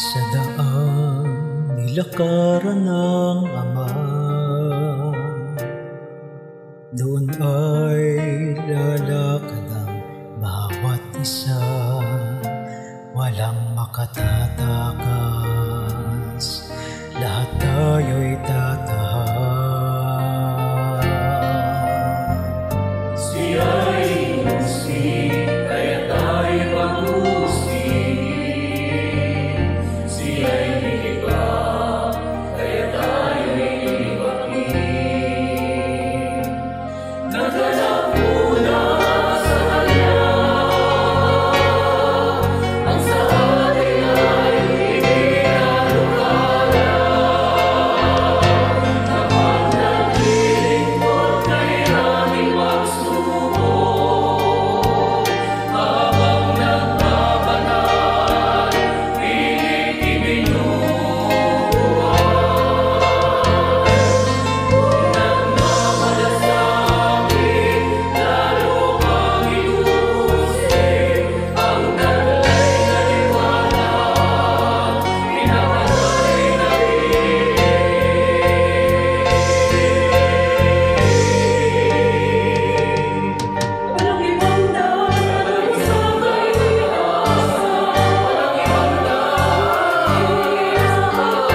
Sa daan nilakaran ng Ama, doon ay lalakad ang bawat isa, walang makatatakas, lahat tayo'y tatahan. Siya'y inusin, kaya tayo pag-usin. Siya'y nilibang, kaya tayo'y iwakin. Naganap muna sa Kanya, ang sa atin ay itinalukala. Kapag naglilingkod kay aming magsubok, habang nagbabanal, pilit ibinubuhay. Kung nagmamalasakit, lalo kang iuusin, ang taglay na liwanag, pinapatay na walang ibang daan sa pag-asa, walang ibang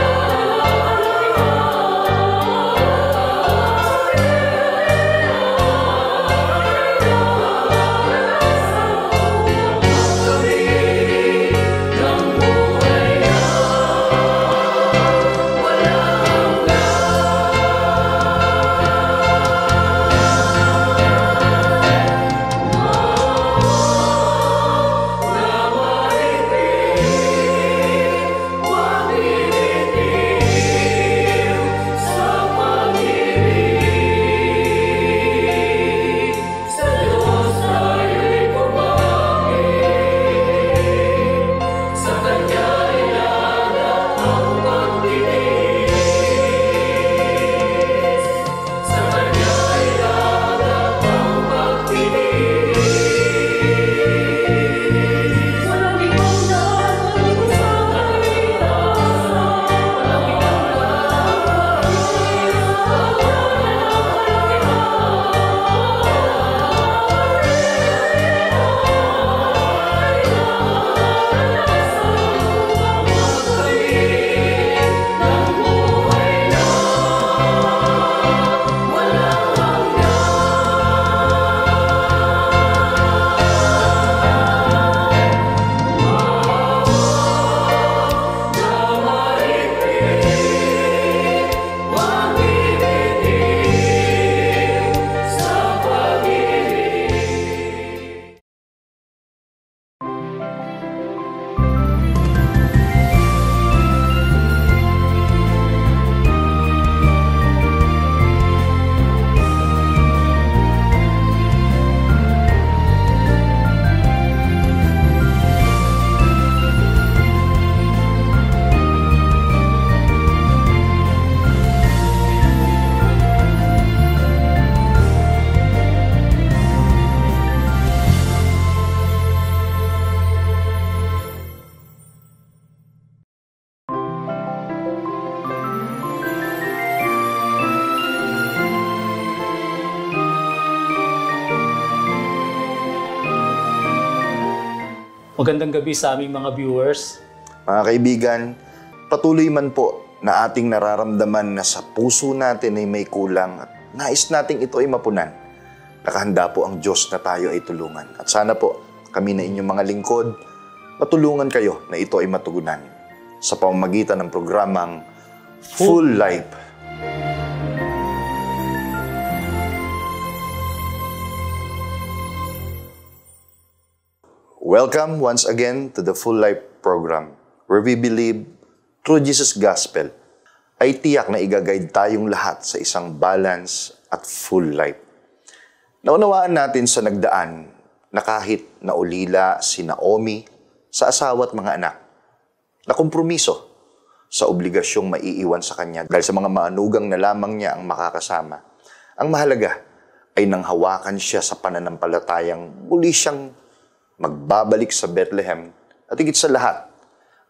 ng buhay na walang sa Diyos tayo'y kumapit, sa Kanya ilaga ang pagtiis, sa Kanya ilaga ang pagtiis. Walang ibang daan patungo sa kaligtasan, walang ibang Magandang gabi sa aming mga viewers. Mga kaibigan, patuloy man po na ating nararamdaman na sa puso natin ay may kulang at nais nating ito ay mapunan. Nakahanda po ang Diyos na tayo ay tulungan. At sana po kami na inyong mga lingkod, matulungan kayo na ito ay matugunan sa pamamagitan ng programang Full Life. Welcome once again to the Full Life program, where we believe through Jesus' Gospel ay tiyak na igaguide tayong lahat sa isang balance at full life. Naunawaan natin sa nagdaan na kahit naulila si Naomi sa asawa at mga anak, na kompromiso sa obligasyong maiiwan sa kanya dahil sa mga maanugang na lamang niya ang makakasama. Ang mahalaga ay nanghawakan siya sa pananampalatayang muli siyang magbabalik sa Bethlehem at higit sa lahat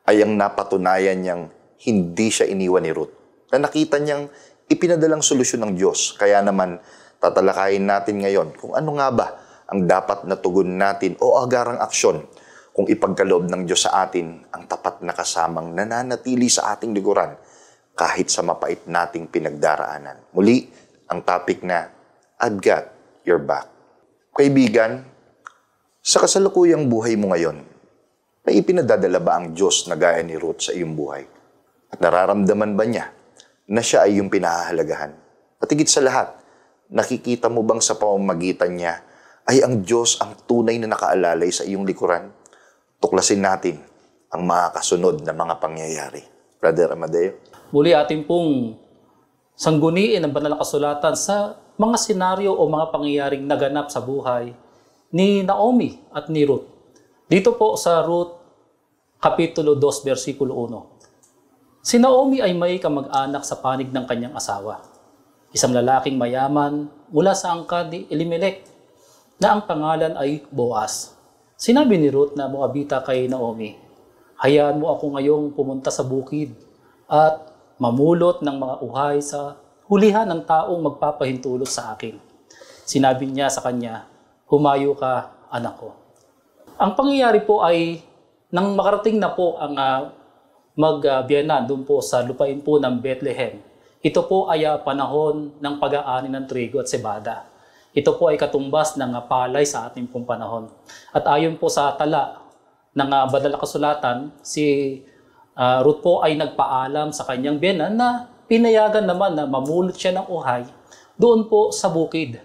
ay ang napatunayan niyang hindi siya iniwan ni Ruth. Na nakita niyang ipinadalang solusyon ng Diyos. Kaya naman, tatalakayin natin ngayon kung ano nga ba ang dapat na tugon natin o agarang aksyon kung ipagkaloob ng Diyos sa atin ang tapat na kasamang nananatili sa ating likuran kahit sa mapait nating pinagdaraanan. Muli, ang topic na I've got your back. Kaibigan, sa kasalukuyang buhay mo ngayon, may ipinadadala ba ang Diyos na gaya ni Ruth sa iyong buhay? At nararamdaman ba niya na siya ay iyong pinahahalagahan? At higit sa lahat, nakikita mo bang sa pamamagitan niya ay ang Diyos ang tunay na nakaalalay sa iyong likuran? Tuklasin natin ang mga kasunod na mga pangyayari. Brother Amadeo? Muli atin pong sangguniin ang banal na kasulatan sa mga senaryo o mga pangyayaring naganap sa buhay ni Naomi at ni Ruth. Dito po sa Ruth, Kapitulo 2, versikulo 1. Si Naomi ay may kamag-anak sa panig ng kanyang asawa. Isang lalaking mayaman mula sa angkan ni Elimelech na ang pangalan ay Boaz. Sinabi ni Ruth na Moabita kay Naomi, hayaan mo ako ngayong pumunta sa bukid at mamulot ng mga uhay sa hulihan ng taong magpapahintulot sa akin. Sinabi niya sa kanya, humayo ka, anak ko. Ang pangyayari po ay nang makarating na po ang magbiyanan doon po sa lupain po ng Bethlehem. Ito po ay panahon ng pag-aani ng trigo at sebada. Ito po ay katumbas ng palay sa ating pong panahon. At ayon po sa tala ng banal na kasulatan, si Ruth po ay nagpaalam sa kanyang biyanan na pinayagan naman na mamulot siya ng uhay doon po sa bukid.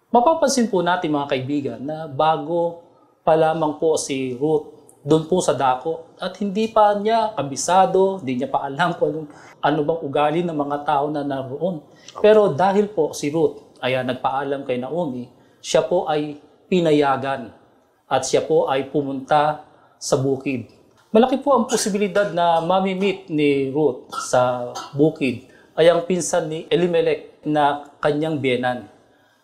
Mapapansin po natin mga kaibigan na bago pa lamang po si Ruth doon po sa dako at hindi pa niya kabisado, hindi niya pa alam kung ano bang ugali ng mga tao na naroon. Pero dahil po si Ruth ay nagpaalam kay Naomi, siya po ay pinayagan at siya po ay pumunta sa bukid. Malaki po ang posibilidad na mamimit ni Ruth sa bukid ay ang pinsan ni Elimelech na kanyang biyenan.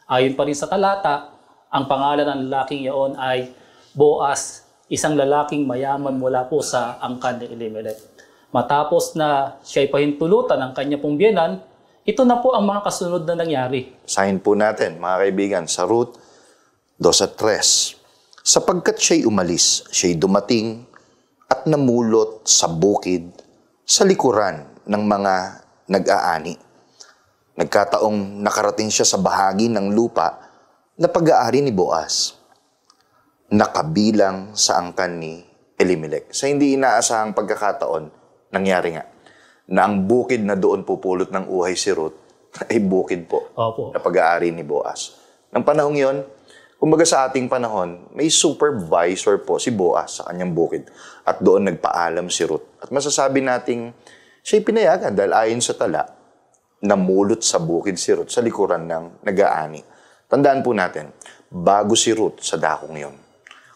Ayon pa rin sa talata, ang pangalan ng lalaking iyon ay Boaz, isang lalaking mayaman mula po sa angkan ni Elimelech. Matapos na siya ay pahintulutan ng kanya pong biyenan, ito na po ang mga kasunod na nangyari. Sahin po natin, mga kaibigan, sa Ruth 2:3. Sapagkat siya'y umalis, siya'y dumating at namulot sa bukid sa likuran ng mga nag-aani. Nagkataong nakarating siya sa bahagi ng lupa na pag-aari ni Boaz, nakabilang sa angkan ni Elimelech. Sa hindi inaasahang pagkakataon, nangyari nga na ang bukid na doon pupulot ng uhay si Ruth ay bukid po. Opo. Na pag-aari ni Boaz. Nang panahong yon, kumbaga sa ating panahon, may supervisor po si Boaz sa kanyang bukid at doon nagpaalam si Ruth. At masasabi nating siya'y pinayagan dahil ayon sa tala, namulot sa bukid si Ruth sa likuran ng nag-aani. Tandaan po natin, bago si Ruth sa dakong yon,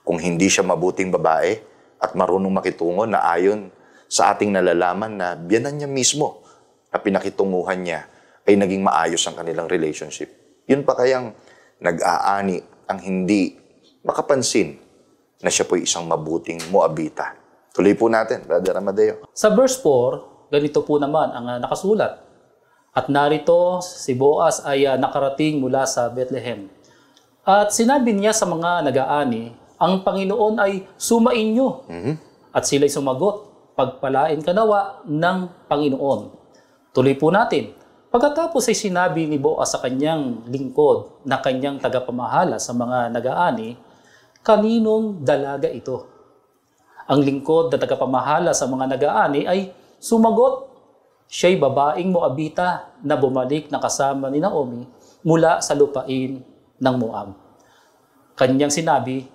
kung hindi siya mabuting babae at marunong makitungo na ayon sa ating nalalaman na biyanan niya mismo na pinakitunguhan niya ay naging maayos ang kanilang relationship. Yun pa kayang nag-aani ang hindi makapansin na siya po'y isang mabuting Moabita. Tuloy po natin, Brother Amadeo. Sa verse 4, ganito po naman ang nakasulat. At narito si Boaz ay nakarating mula sa Bethlehem. At sinabi niya sa mga nag-aani, ang Panginoon ay sumainyo. At sila'y sumagot, pagpalain ka nawa ng Panginoon. Tuloy po natin. Pagkatapos ay sinabi ni Boaz sa kanyang lingkod na kanyang tagapamahala sa mga nag-aani, kaninong dalaga ito? Ang lingkod na tagapamahala sa mga nag-aani ay sumagot, siya'y babaeng Moabita na bumalik na kasama ni Naomi mula sa lupain ng Moab. Kanyang sinabi,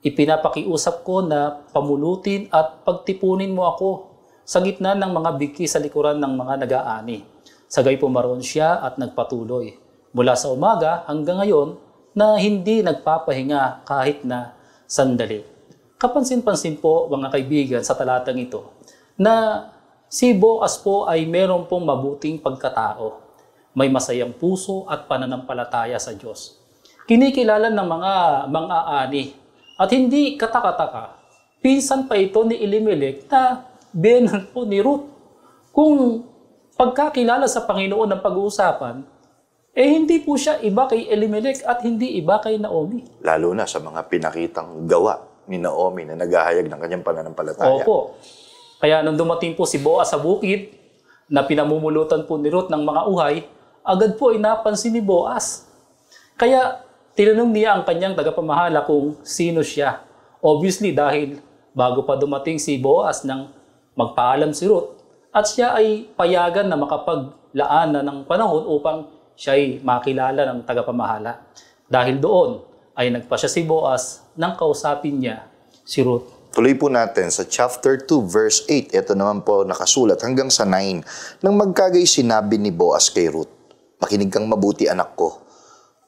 ipinapakiusap ko na pamulutin at pagtipunin mo ako sa gitna ng mga biki sa likuran ng mga nag-aani. Sagay pumaroon siya at nagpatuloy mula sa umaga hanggang ngayon na hindi nagpapahinga kahit na sandali. Kapansin-pansin po mga kaibigan sa talatang ito na si Boaz po ay meron pong mabuting pagkatao. May masayang puso at pananampalataya sa Diyos. Kinikilala ng mga mang-aani at hindi katakataka. Pinsan pa ito ni Elimelech na biyenan po ni Ruth. Kung pagkakilala sa Panginoon ng pag-uusapan, hindi po siya iba kay Elimelech at hindi iba kay Naomi. Lalo na sa mga pinakitang gawa ni Naomi na naghahayag ng kanyang pananampalataya. Opo. Kaya nung dumating po si Boaz sa bukid, na pinamumulutan po ni Ruth ng mga uhay, agad po inapansin ni Boaz. Kaya tinanong niya ang kanyang tagapamahala kung sino siya. Obviously dahil bago pa dumating si Boaz nang magpaalam si Ruth, at siya ay payagan na makapaglaan na ng panahon upang siya ay makilala ng tagapamahala. Dahil doon ay nagpasya si Boaz nang kausapin niya si Ruth. Tuloy po natin sa chapter 2, verse 8. Ito naman po nakasulat hanggang sa 9. Nang magkagay sinabi ni Boaz kay Ruth, "Makinig kang mabuti, anak ko.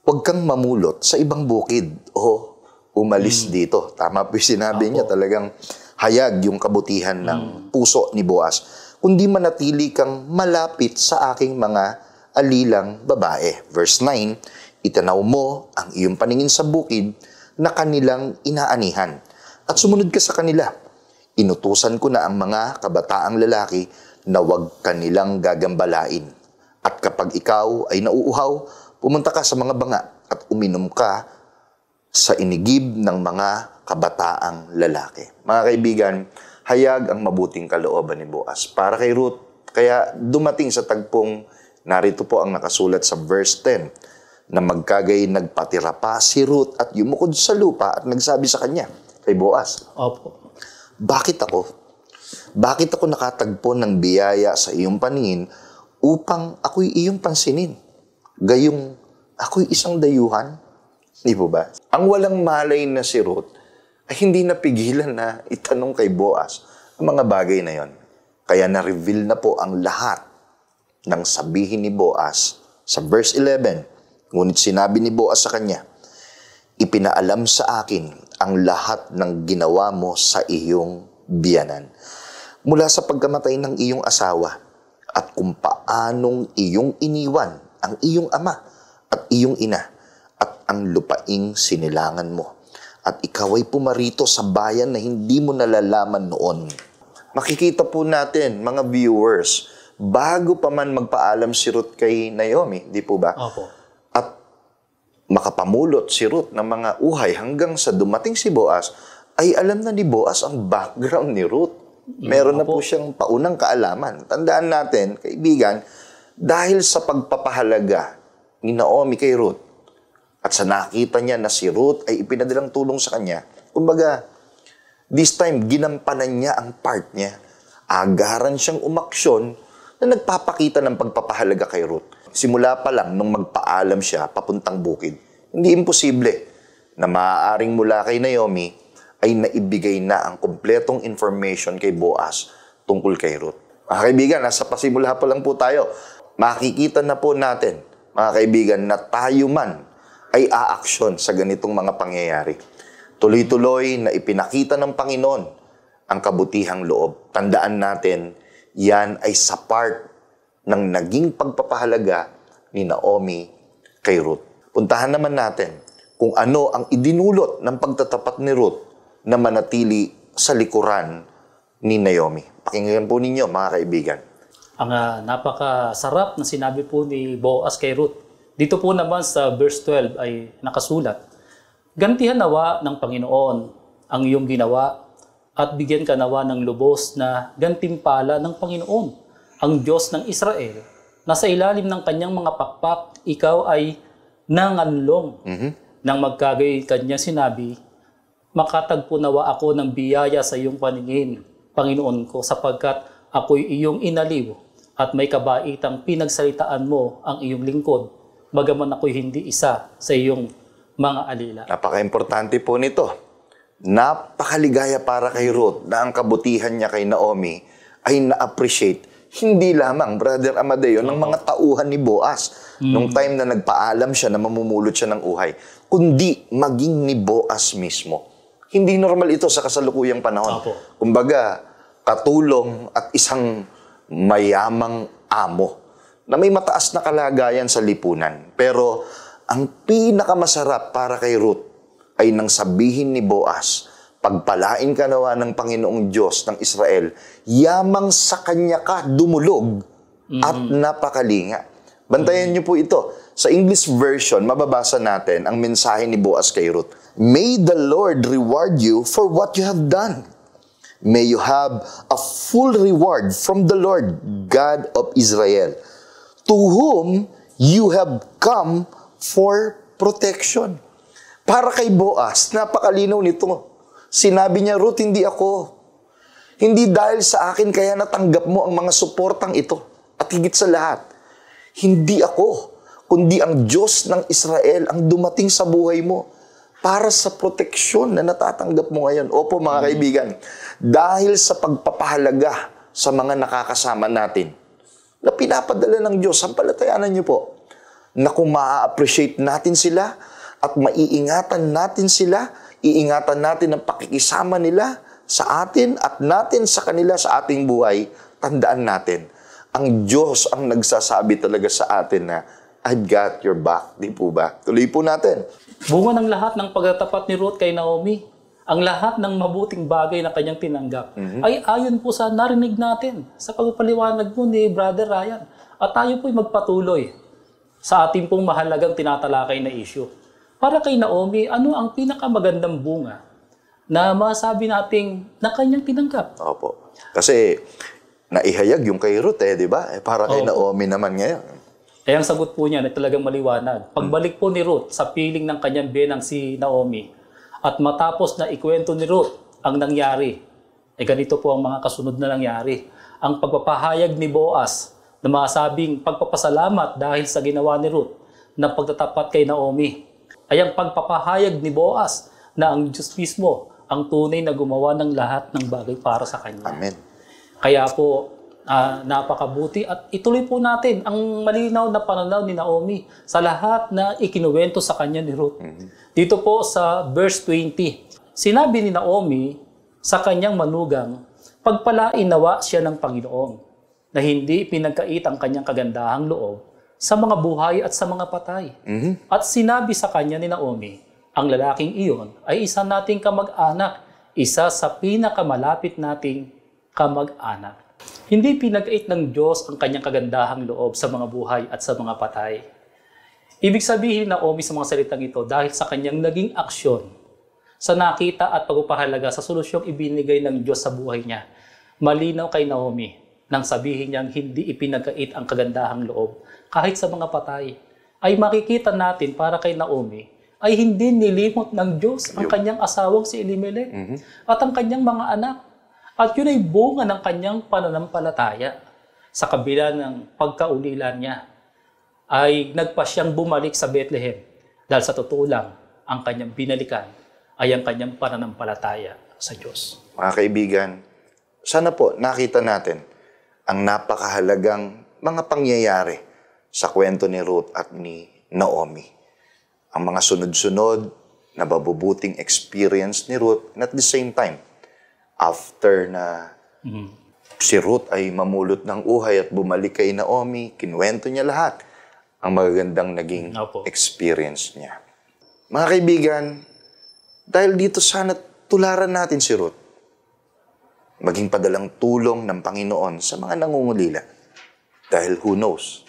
Huwag kang mamulot sa ibang bukid o umalis dito." Tama po yung sinabi niya. Talagang hayag yung kabutihan ng puso ni Boaz. "Kundi manatili kang malapit sa aking mga alilang babae." Verse 9, "Itanaw mo ang iyong paningin sa bukid na kanilang inaanihan at sumunod ka sa kanila. Inutusan ko na ang mga kabataang lalaki na huwag kanilang gagambalain. At kapag ikaw ay nauuhaw, pumunta ka sa mga banga at uminom ka sa inigib ng mga kabataang lalaki." Mga kaibigan, hayag ang mabuting kalooban ni Boaz para kay Ruth. Kaya dumating sa tagpong, narito po ang nakasulat sa verse 10, na magkagay nagpatira pa si Ruth at yumukod sa lupa at nagsabi sa kanya, kay Boaz, Opo. Bakit ako? Bakit ako nakatagpo ng biyaya sa iyong paningin upang ako'y iyong pansinin? Gayong ako'y isang dayuhan? Di po ba? Ang walang malay na si Ruth ay hindi napigilan na itanong kay Boaz ang mga bagay na yon. Kaya na-reveal na po ang lahat ng sabihin ni Boaz sa verse 11. Ngunit sinabi ni Boaz sa kanya, "Ipinaalam sa akin ang lahat ng ginawa mo sa iyong biyanan, mula sa pagkamatay ng iyong asawa, at kung paanong iyong iniwan ang iyong ama at iyong ina, at ang lupaing sinilangan mo. At ikaw ay pumarito sa bayan na hindi mo nalalaman noon." Makikita po natin, mga viewers, bago pa man magpaalam si Ruth kay Naomi, di po ba? Opo. At makapamulot si Ruth ng mga uhay hanggang sa dumating si Boaz, ay alam na ni Boaz ang background ni Ruth. Meron na po siyang paunang kaalaman. Tandaan natin, kaibigan, dahil sa pagpapahalaga ni Naomi kay Ruth, at sa nakita niya na si Ruth ay ipinadalang tulong sa kanya, kumbaga, this time, ginampanan niya ang part niya. Agaran siyang umaksyon na nagpapakita ng pagpapahalaga kay Ruth. Simula pa lang nung magpaalam siya papuntang bukid, hindi imposible na maaaring mula kay Naomi ay naibigay na ang kumpletong information kay Boaz tungkol kay Ruth. Mga kaibigan, nasa pasimula pa lang po tayo. Makikita na po natin, mga kaibigan, na tayo man ay aaksyon sa ganitong mga pangyayari. Tuloy-tuloy na ipinakita ng Panginoon ang kabutihang loob. Tandaan natin, yan ay sa part ng naging pagpapahalaga ni Naomi kay Ruth. Puntahan naman natin kung ano ang idinulot ng pagtatapat ni Ruth na manatili sa likuran ni Naomi. Pakinggan po ninyo, mga kaibigan. Ang napakasarap na sinabi po ni Boaz kay Ruth. Dito po naman sa verse 12 ay nakasulat, "Gantihan nawa ng Panginoon ang iyong ginawa at bigyan ka nawa ng lubos na gantimpala ng Panginoon, ang Diyos ng Israel, na sa ilalim ng kanyang mga pakpak, ikaw ay nanganlong." Nang magkagay kanya sinabi, "Makatagpo nawa ako ng biyaya sa iyong paningin, Panginoon ko, sapagkat ako'y iyong inaliw at may kabaitang pinagsalitaan mo ang iyong lingkod, bagaman ako'y hindi isa sa iyong mga alila." Napaka-importante po nito. Napakaligaya para kay Ruth na ang kabutihan niya kay Naomi ay na-appreciate hindi lamang, Brother Amadeo, ng mga tauhan ni Boaz nung time na nagpaalam siya na mamumulot siya ng uhay, kundi maging ni Boaz mismo. Hindi normal ito sa kasalukuyang panahon. Opo. Kumbaga, katulong at isang mayamang amo na may mataas na kalagayan sa lipunan. Pero ang pinakamasarap para kay Ruth ay nang sabihin ni Boaz, Pagpalain ka nawa ng Panginoong Diyos ng Israel, yamang sa Kanya ka dumulog at napakalinga. Bantayan niyo po ito. Sa English version, mababasa natin ang mensahe ni Boaz kay Ruth. May the Lord reward you for what you have done. May you have a full reward from the Lord, God of Israel, to whom you have come for protection. Para kay Boaz, napakalinaw nito. Sinabi niya, Ruth, hindi ako. Hindi dahil sa akin kaya natanggap mo ang mga suportang ito. At higit sa lahat, hindi ako, kundi ang Diyos ng Israel ang dumating sa buhay mo para sa proteksyon na natatanggap mo ngayon. Opo mga kaibigan, dahil sa pagpapahalaga sa mga nakakasama natin, na pinapadala ng Diyos, sampalatayanan niyo po, na kung maa-appreciate natin sila at maiingatan natin sila, iingatan natin ang pakikisama nila sa atin at natin sa kanila sa ating buhay, tandaan natin, ang Diyos ang nagsasabi talaga sa atin na, I've got your back. Di po ba? Tuloy po natin. Bunga ng lahat ng pagtatapat ni Ruth kay Naomi, ang lahat ng mabuting bagay na kanyang tinanggap, ay ayon po sa narinig natin sa pagpapaliwanag po ni Brother Ryan. At tayo po'y magpatuloy sa ating pong mahalagang tinatalakay na issue. Para kay Naomi, ano ang pinakamagandang bunga na masabi nating na kanyang tinanggap? Opo. Kasi naihayag yung kay Ruth di ba? Para kay Naomi naman ngayon. Kaya ang sagot po niya na talagang maliwanag. Pagbalik po ni Ruth sa piling ng kanyang biyenang si Naomi at matapos na ikwento ni Ruth ang nangyari, ganito po ang mga kasunod na nangyari. Ang pagpapahayag ni Boaz na masabing pagpapasalamat dahil sa ginawa ni Ruth na pagtatapat kay Naomi ay ang pagpapahayag ni Boaz na ang Diyos mismo ang tunay na gumawa ng lahat ng bagay para sa kanya. Amen. Kaya po, napakabuti at ituloy po natin ang malinaw na pananaw ni Naomi sa lahat na ikinuwento sa kanya ni Ruth. Dito po sa verse 20, sinabi ni Naomi sa kanyang manugang, pagpalain nawa siya ng Panginoon na hindi pinagkait ang kanyang kagandahang loob sa mga buhay at sa mga patay. At sinabi sa kanya ni Naomi, ang lalaking iyon ay isa nating kamag-anak, isa sa pinakamalapit nating kamag-anak. Hindi pinag-ait ng Diyos ang kanyang kagandahang loob sa mga buhay at sa mga patay. Ibig sabihin na Naomi sa mga salitang ito dahil sa kanyang naging aksyon sa nakita at pagpapahalaga sa solusyong ibinigay ng Diyos sa buhay niya. Malinaw kay Naomi nang sabihin niyang hindi ipinag-ait ang kagandahang loob kahit sa mga patay. Ay makikita natin para kay Naomi ay hindi nilimot ng Diyos ang kanyang asawang si Elimelech at ang kanyang mga anak. At yun ay bunga ng kanyang pananampalataya. Sa kabila ng pagkaulilan niya, ay nagpa siyang bumalik sa Bethlehem. Dahil sa totoo lang, ang kanyang binalikan ay ang kanyang pananampalataya sa Diyos. Mga kaibigan, sana po nakita natin ang napakahalagang mga pangyayari sa kwento ni Ruth at ni Naomi. Ang mga sunod-sunod na mabubuting experience ni Ruth and at the same time, after na si Ruth ay mamulot ng uhay at bumalik kay Naomi, kinuwento niya lahat ang magagandang naging experience niya. Mga kaibigan, dahil dito sana tularan natin si Ruth. Maging padalang tulong ng Panginoon sa mga nangungulila. Dahil who knows,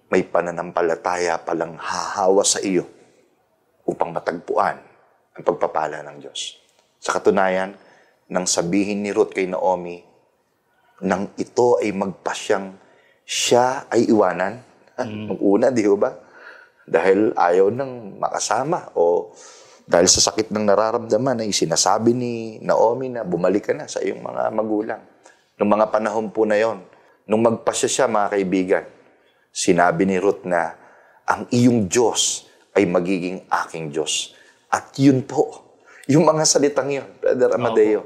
may pananampalataya palang hahawa sa iyo upang matagpuan ang pagpapala ng Diyos. Sa katunayan, nang sabihin ni Ruth kay Naomi, nang ito ay magpasyang siya ay iwanan, mag-una, di ba? Dahil ayaw nang makasama o dahil sa sakit ng nararamdaman ay sinasabi ni Naomi na bumalik ka na sa iyong mga magulang. Noong mga panahon po na yon, nung magpasya siya mga kaibigan, sinabi ni Ruth na ang iyong Diyos ay magiging aking Diyos. At yun po, yung mga salitang yun, Brother Amadeo,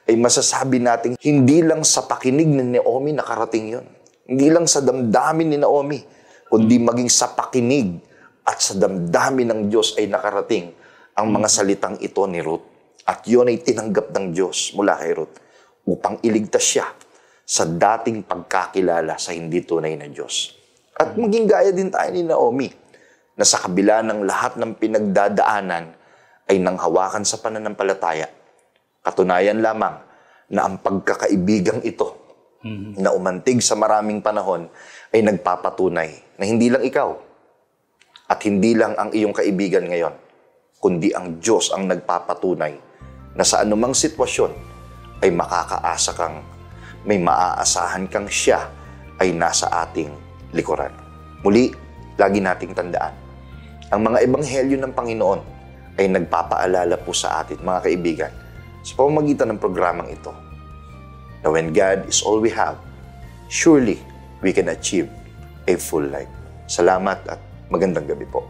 ay masasabi natin hindi lang sa pakinig ni Naomi nakarating yun. Hindi lang sa damdamin ni Naomi, kundi maging sa pakinig at sa damdamin ng Diyos ay nakarating ang mga salitang ito ni Ruth. At yun ay tinanggap ng Diyos mula kay Ruth upang iligtas siya sa dating pagkakilala sa hindi tunay na Diyos. At maging gaya din tayo ni Naomi na sa kabila ng lahat ng pinagdadaanan ay nanghawakan sa pananampalataya Katunayan lamang na ang pagkakaibigang ito na umantig sa maraming panahon ay nagpapatunay na hindi lang ikaw at hindi lang ang iyong kaibigan ngayon, kundi ang Diyos ang nagpapatunay na sa anumang sitwasyon ay makakaasa kang, may maaasahan kang siya ay nasa ating likuran. Muli, lagi nating tandaan, ang mga ebanghelyo ng Panginoon ay nagpapaalala po sa atin, mga kaibigan, sa pamamagitan ng programang ito, na when God is all we have, surely we can achieve a full life. Salamat at magandang gabi po.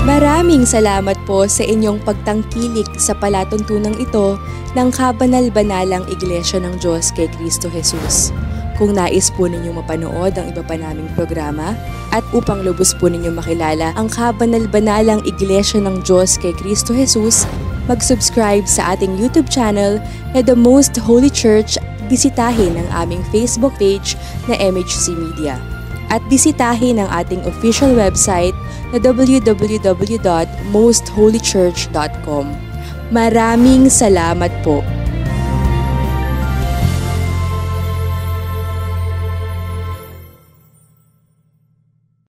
Maraming salamat po sa inyong pagtangkilik sa palatuntunang ito ng Kabanal-Banalang Iglesia ng Diyos kay Kristo Jesus. Kung nais po ninyong mapanood ang iba pa naming programa at upang lubos po ninyong makilala ang Kabanal-Banalang Iglesia ng Diyos kay Kristo Jesus, mag-subscribe sa ating YouTube channel na The Most Holy Church, bisitahin ang aming Facebook page na MHC Media. At bisitahin ang ating official website na www.mostholychurch.com. Maraming salamat po!